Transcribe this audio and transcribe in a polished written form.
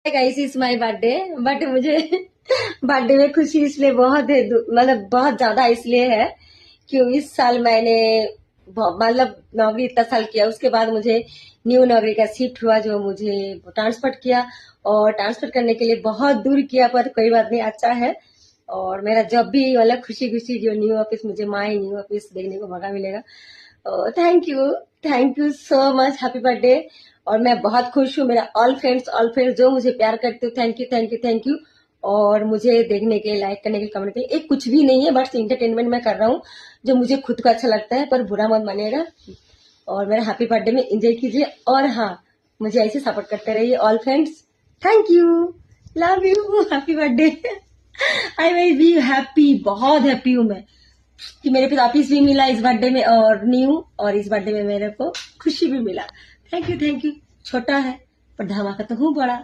Guys is my birthday. But मुझे birthday में खुशी इसलिए बहुत है, मतलब बहुत ज्यादा इसलिए है कि इस साल मैंने मतलब नौकरी इतना साल किया, उसके बाद मुझे न्यू नौकरी का शिफ्ट हुआ जो मुझे ट्रांसफर किया, और ट्रांसफर करने के लिए बहुत दूर किया, पर कोई बात नहीं, अच्छा है। और मेरा जब भी मतलब खुशी खुशी जो न्यू ऑफिस, मुझे माई न्यू ऑफिस देखने को मौका मिलेगा। Thank you so much, happy birthday. और मैं बहुत खुश हूँ, मेरा ऑल फ्रेंड्स जो मुझे प्यार करते हो, thank you thank you thank you. और मुझे देखने के, लाइक करने के, कमेंट के, एक कुछ भी नहीं है, बस इंटरटेनमेंट मैं कर रहा हूँ जो मुझे खुद को अच्छा लगता है, पर बुरा मत मानिएगा। और मेरा हैप्पी बर्थडे में एंजॉय कीजिए, और हाँ, मुझे ऐसे सपोर्ट करते रहिए all friends. Thank you, love you, happy birthday. I will be happy, बहुत हैप्पी हूँ मैं कि मेरे पास ऑफिस भी मिला इस बर्थडे में, और न्यू, और इस बर्थडे में मेरे को खुशी भी मिला। Thank you thank you. छोटा है पर धमाका तो हूँ बड़ा।